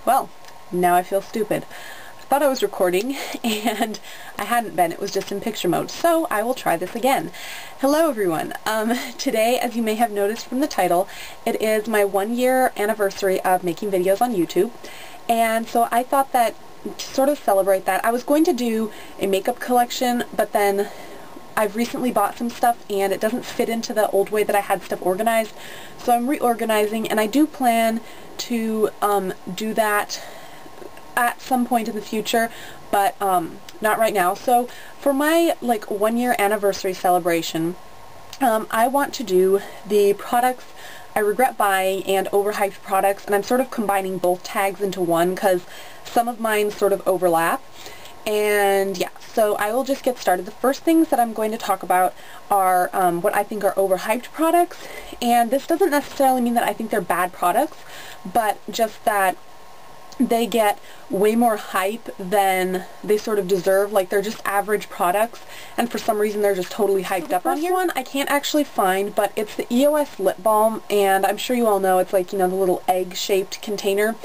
Well, now I feel stupid. I thought I was recording, and I hadn't been. It was just in picture mode, so I will try this again. Hello everyone. Today, as you may have noticed from the title, it is my 1-year anniversary of making videos on YouTube, and so I thought that to sort of celebrate that, I was going to do a makeup collection, but then I've recently bought some stuff and it doesn't fit into the old way that I had stuff organized, so I'm reorganizing, and I do plan to do that at some point in the future, but not right now. So for my 1-year anniversary celebration, I want to do the products I regret buying and overhyped products, and I'm sort of combining both tags into one because some of mine sort of overlap. And yeah, so I will just get started. The first things that I'm going to talk about are what I think are overhyped products, and this doesn't necessarily mean that I think they're bad products, but just that they get way more hype than they sort of deserve. Like, they're just average products, and for some reason they're just totally hyped up on here. The first one I can't actually find, but it's the EOS lip balm, and I'm sure you all know it's like, you know, the little egg-shaped container.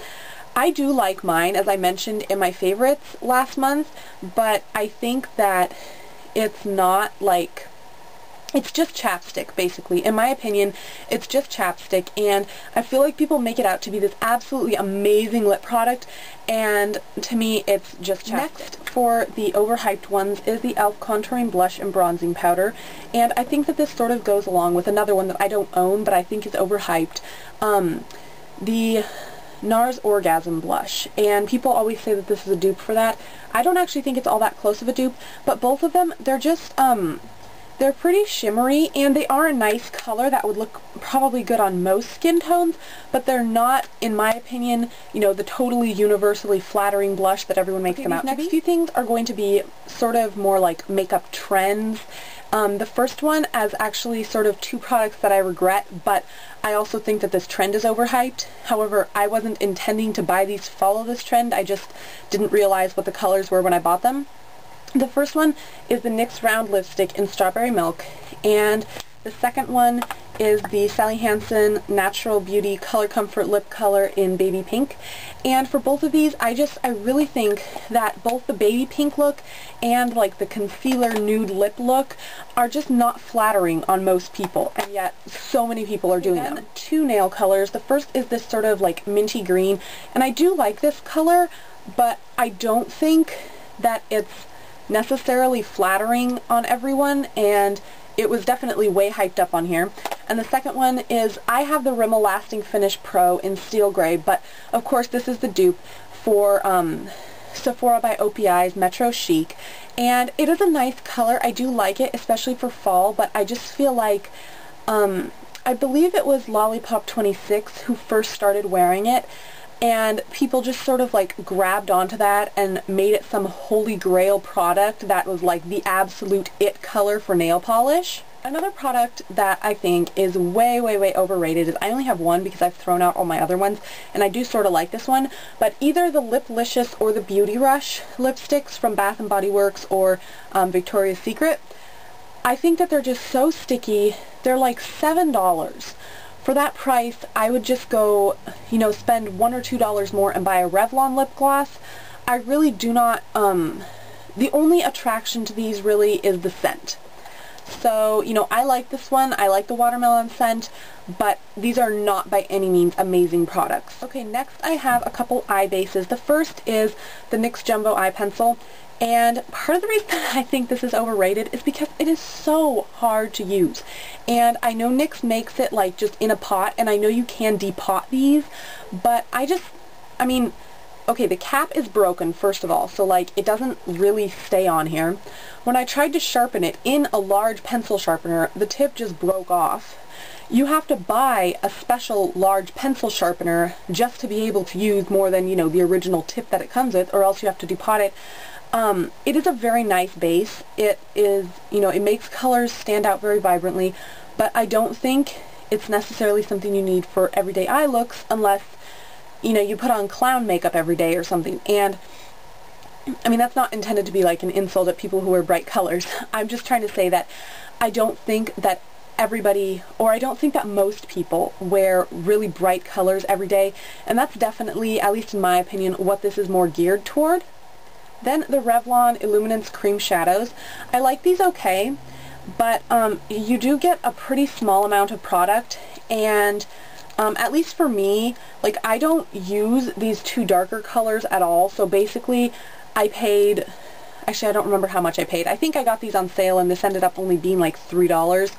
I do like mine, as I mentioned in my favorites last month, but I think that it's not like, it's just chapstick, basically. In my opinion, it's just chapstick, and I feel like people make it out to be this absolutely amazing lip product, and to me, it's just chapstick. Next, for the overhyped ones, is the e.l.f. Contouring Blush and Bronzing Powder, and I think that this sort of goes along with another one that I don't own, but I think is overhyped. The NARS Orgasm Blush, and people always say that this is a dupe for that. I don't actually think it's all that close of a dupe, but both of them, they're just, they're pretty shimmery, and they are a nice color that would look probably good on most skin tones, but they're not, in my opinion, you know, the totally universally flattering blush that everyone makes them out to be. These next few things are going to be sort of more like makeup trends. The first one as actually sort of two products that I regret, but I also think that this trend is overhyped. However, I wasn't intending to buy these to follow this trend. I just didn't realize what the colors were when I bought them. The first one is the NYX Round Lipstick in Strawberry Milk, and the second one is the Sally Hansen Natural Beauty Color Comfort Lip Color in Baby Pink. And for both of these, I really think that both the baby pink look and like the concealer nude lip look are just not flattering on most people, and yet so many people are doing them. Two nail colors. The first is this sort of like minty green, and I do like this color, but I don't think that it's necessarily flattering on everyone, and it was definitely way hyped up on here. And the second one is, I have the Rimmel Lasting Finish Pro in Steel Gray, but of course this is the dupe for Sephora by OPI's Metro Chic, and it is a nice color. I do like it, especially for fall, but I just feel like, I believe it was Lollipop 26 who first started wearing it, and people just sort of like grabbed onto that and made it some holy grail product that was like the absolute it color for nail polish. Another product that I think is way, way, way overrated is, I only have one because I've thrown out all my other ones, and I do sort of like this one, but either the Liplicious or the Beauty Rush lipsticks from Bath & Body Works or Victoria's Secret, I think that they're just so sticky. They're like $7. For that price, I would just go, you know, spend $1 or $2 more and buy a Revlon lip gloss. I really do not, the only attraction to these really is the scent. So, you know, I like this one, I like the watermelon scent, but these are not by any means amazing products. Okay, next I have a couple eye bases. The first is the NYX Jumbo Eye Pencil, and part of the reason I think this is overrated is because it is so hard to use. And I know NYX makes it like just in a pot, and I know you can depot these, but I mean, okay, the cap is broken, first of all, so like it doesn't really stay on here. When I tried to sharpen it in a large pencil sharpener, the tip just broke off. You have to buy a special large pencil sharpener just to be able to use more than, you know, the original tip that it comes with, or else you have to depot it. It is a very nice base. It is, you know, it makes colors stand out very vibrantly, but I don't think it's necessarily something you need for everyday eye looks unless, you know, you put on clown makeup every day or something. And I mean, that's not intended to be like an insult at people who wear bright colors. I'm just trying to say that I don't think that everybody, or I don't think that most people, wear really bright colors every day, and that's definitely, at least in my opinion, what this is more geared toward. Then the Revlon Illuminance Cream Shadows. I like these okay, but you do get a pretty small amount of product, and at least for me, like, I don't use these two darker colors at all, so basically I paid, actually I don't remember how much I paid. I think I got these on sale and this ended up only being like $3,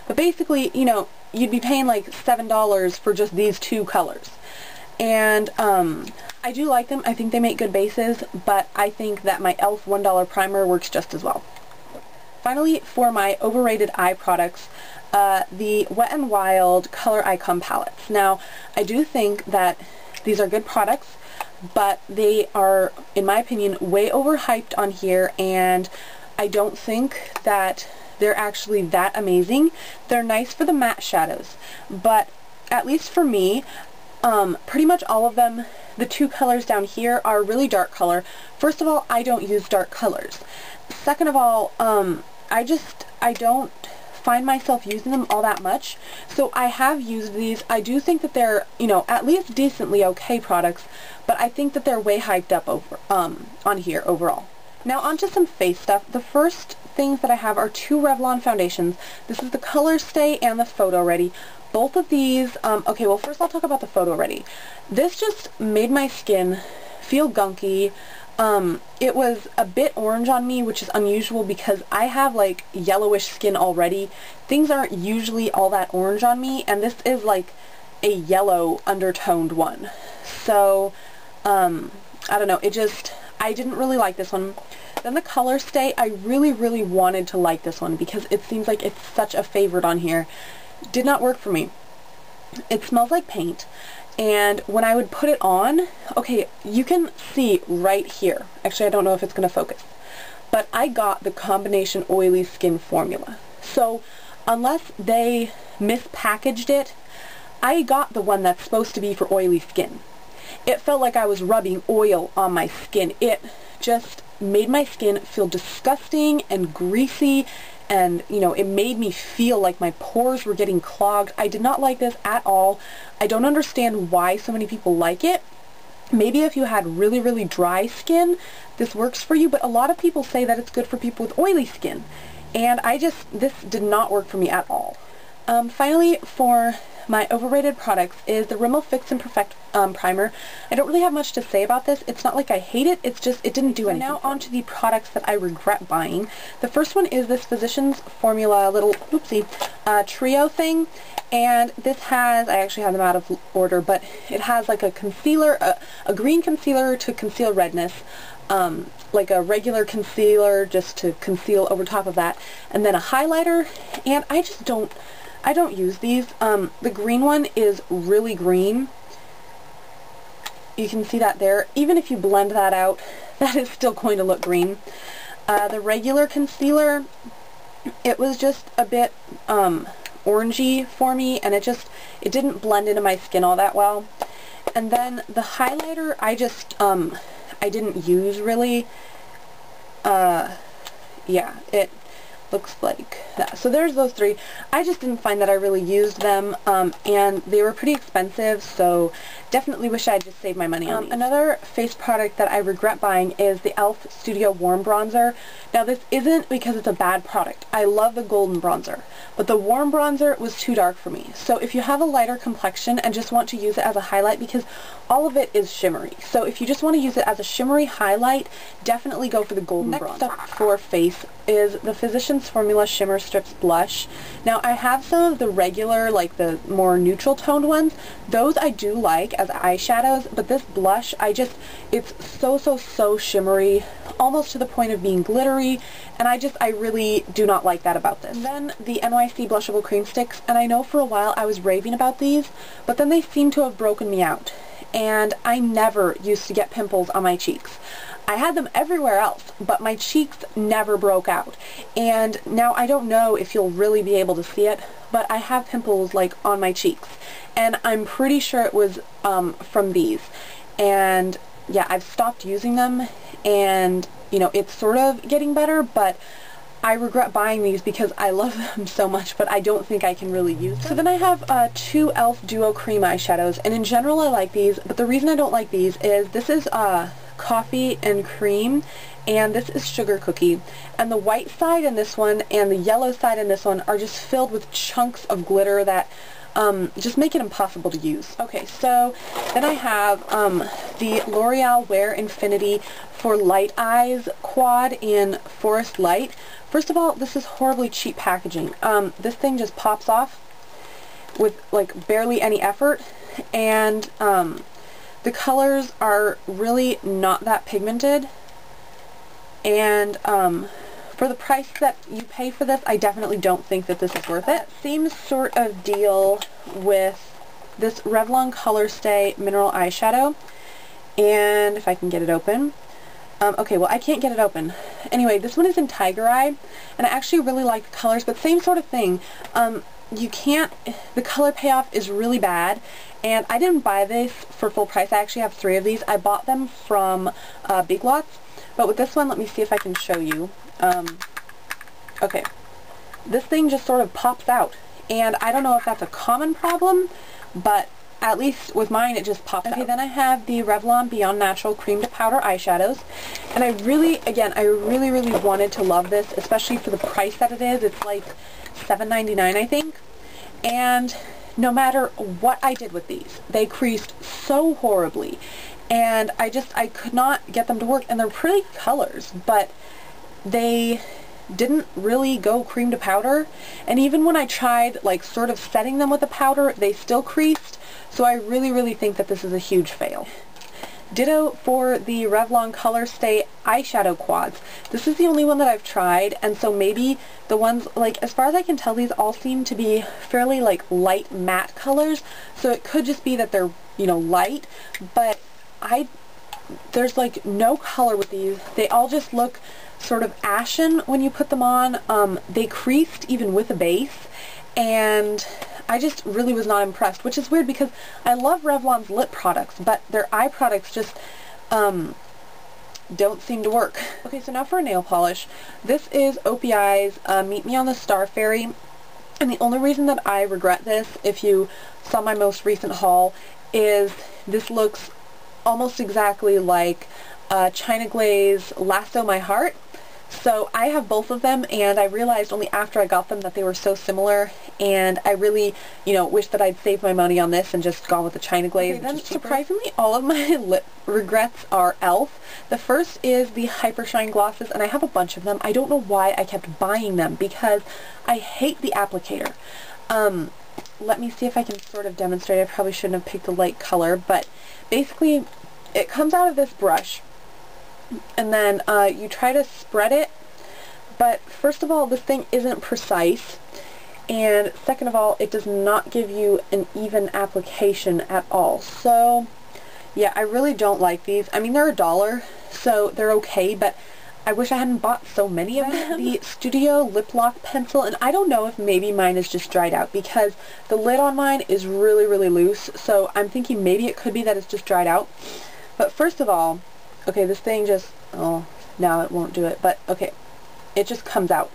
but basically, you know, you'd be paying like $7 for just these two colors. And I do like them. I think they make good bases, but I think that my e.l.f. $1 primer works just as well. Finally, for my overrated eye products, the Wet n Wild Color Icon palettes. Now, I do think that these are good products, but they are, in my opinion, way overhyped on here, and I don't think that they're actually that amazing. They're nice for the matte shadows, but at least for me, pretty much all of them, the two colors down here are really dark color. First of all, I don't use dark colors. Second of all, I don't find myself using them all that much. So I have used these. I do think that they're, you know, at least decently okay products, but I think that they're way hyped up over on here overall. Now onto some face stuff. The first things that I have are two Revlon foundations. This is the Color Stay and the Photo Ready. Both of these, okay, well first I'll talk about the Photo Ready. This just made my skin feel gunky. It was a bit orange on me, which is unusual because I have like yellowish skin already. Things aren't usually all that orange on me, and this is like a yellow undertoned one. So, I don't know, I didn't really like this one. Then the Color Stay, I really wanted to like this one because it seems like it's such a favorite on here. Did not work for me. It smells like paint. And when I would put it on, okay, you can see right here. Actually, I don't know if it's going to focus. But I got the combination oily skin formula. So, unless they mispackaged it, I got the one that's supposed to be for oily skin. It felt like I was rubbing oil on my skin. It just made my skin feel disgusting and greasy, and, you know, it made me feel like my pores were getting clogged. I did not like this at all. I don't understand why so many people like it. Maybe if you had really dry skin, this works for you, but a lot of people say that it's good for people with oily skin. And this did not work for me at all. Finally, for my overrated products is the Rimmel Fix and Perfect primer. I don't really have much to say about this. It's not like I hate it, it's just it didn't do anything. Now on to the products that I regret buying. The first one is this Physicians Formula little, oopsie, trio thing. And this has, I actually have them out of order, but it has like a concealer, a green concealer to conceal redness, like a regular concealer just to conceal over top of that, and then a highlighter, and I don't use these. The green one is really green. You can see that there. Even if you blend that out, that is still going to look green. The regular concealer, it was just a bit orangey for me, and it didn't blend into my skin all that well. And then the highlighter, I didn't use really. Yeah, it looks like that. So there's those three. I just didn't find that I really used them, and they were pretty expensive, so definitely wish I'd just saved my money on these. Another face product that I regret buying is the e.l.f. Studio Warm Bronzer. Now this isn't because it's a bad product. I love the golden bronzer, but the warm bronzer was too dark for me. So if you have a lighter complexion and just want to use it as a highlight, because all of it is shimmery, so if you just want to use it as a shimmery highlight, definitely go for the golden bronzer. Next up for face is the Physicians Formula Shimmer Strips Blush. Now I have some of the regular, like the more neutral toned ones. Those I do like as eyeshadows, but this blush, it's so shimmery, almost to the point of being glittery, and I really do not like that about this. And then the NYC Blushable Cream Sticks, and I know for a while I was raving about these, but then they seem to have broken me out, and I never used to get pimples on my cheeks. I had them everywhere else, but my cheeks never broke out. And now I don't know if you'll really be able to see it, but I have pimples like on my cheeks. And I'm pretty sure it was from these. And yeah, I've stopped using them, and you know, it's sort of getting better, but I regret buying these because I love them so much, but I don't think I can really use them. So then I have two e.l.f. Duo Cream eyeshadows, and in general I like these, but the reason I don't like these is this is coffee and cream, and this is sugar cookie. And the white side in this one and the yellow side in this one are just filled with chunks of glitter that just make it impossible to use. Okay, so then I have the L'Oreal Wear Infinity for Light Eyes Quad in Forest Light. First of all, this is horribly cheap packaging. This thing just pops off with like barely any effort, and the colors are really not that pigmented, and for the price that you pay for this, I definitely don't think that this is worth it. Same sort of deal with this Revlon Color Stay Mineral Eyeshadow, and if I can get it open. Okay, well I can't get it open. Anyway, this one is in Tiger Eye, and I actually really like the colors, but same sort of thing. You can't, the color payoff is really bad, and I didn't buy this for full price. I actually have 3 of these. I bought them from Big Lots, but with this one, let me see if I can show you. Okay, this thing just sort of pops out, and I don't know if that's a common problem, but at least with mine it just pops out. Okay, then I have the Revlon Beyond Natural Cream to Powder eyeshadows, and I really wanted to love this, especially for the price that it is. It's like $7.99 I think, and no matter what I did with these, they creased so horribly, and I could not get them to work. And they're pretty colors, but they didn't really go cream to powder, and even when I tried like sort of setting them with the powder, they still creased. So I really think that this is a huge fail. Ditto for the Revlon Color Stay eyeshadow quads. This is the only one that I've tried, and so maybe the ones, like, as far as I can tell, these all seem to be fairly like light matte colors, so it could just be that they're, you know, light, but there's like no color with these. They all just look sort of ashen when you put them on. They creased even with a base, and I just really was not impressed, which is weird because I love Revlon's lip products, but their eye products just don't seem to work. Okay, so now for a nail polish. This is OPI's Meet Me on the Star Ferry, and the only reason that I regret this, if you saw my most recent haul, is this looks almost exactly like China Glaze Lasso My Heart. So I have both of them, and I realized only after I got them that they were so similar, and I really, you know, wish that I'd saved my money on this and just gone with the China Glaze. Okay, then surprisingly, all of my lip regrets are e.l.f. The first is the Hyper Shine glosses, and I have a bunch of them. I don't know why I kept buying them, because I hate the applicator. Let me see if I can sort of demonstrate. I probably shouldn't have picked the light color, but basically it comes out of this brush, and then you try to spread it, but first of all, this thing isn't precise, and second of all, it does not give you an even application at all. So yeah, I really don't like these. I mean, they're $1, so they're okay, but I wish I hadn't bought so many of them. The Studio Lip Lock Pencil, and I don't know if maybe mine is just dried out, because the lid on mine is really loose, so I'm thinking maybe it could be that it's just dried out. But first of all, okay, this thing just, oh, now it won't do it, but okay, it just comes out.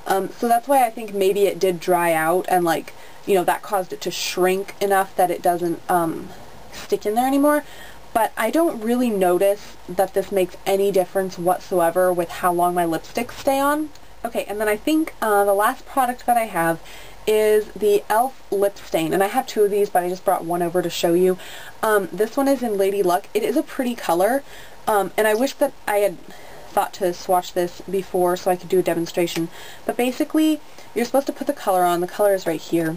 So that's why I think maybe it did dry out, and like, you know, that caused it to shrink enough that it doesn't stick in there anymore. But I don't really notice that this makes any difference whatsoever with how long my lipsticks stay on. Okay, and then I think the last product that I have is the e.l.f. Lip Stain, and I have 2 of these, but I just brought one over to show you. This one is in Lady Luck. It is a pretty color, and I wish that I had thought to swatch this before so I could do a demonstration. But basically, you're supposed to put the color on. The color is right here,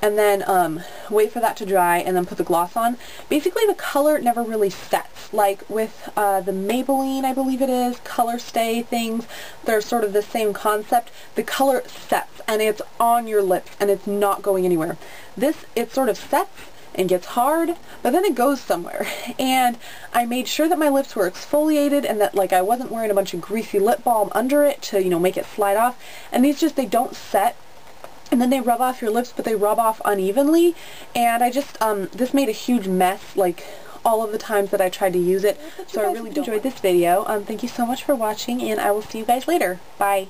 and then wait for that to dry, and then put the gloss on. Basically, the color never really sets. Like with the Maybelline, I believe it is, Color Stay things, they're sort of the same concept. The color sets, and it's on your lips, and it's not going anywhere. This, it sort of sets and gets hard, but then it goes somewhere. And I made sure that my lips were exfoliated, and that like I wasn't wearing a bunch of greasy lip balm under it to, you know, make it slide off. And these just, they don't set, and then they rub off your lips, but they rub off unevenly, and I just, this made a huge mess, like, all of the times that I tried to use it. So I really enjoyed this video. Thank you so much for watching, and I will see you guys later. Bye.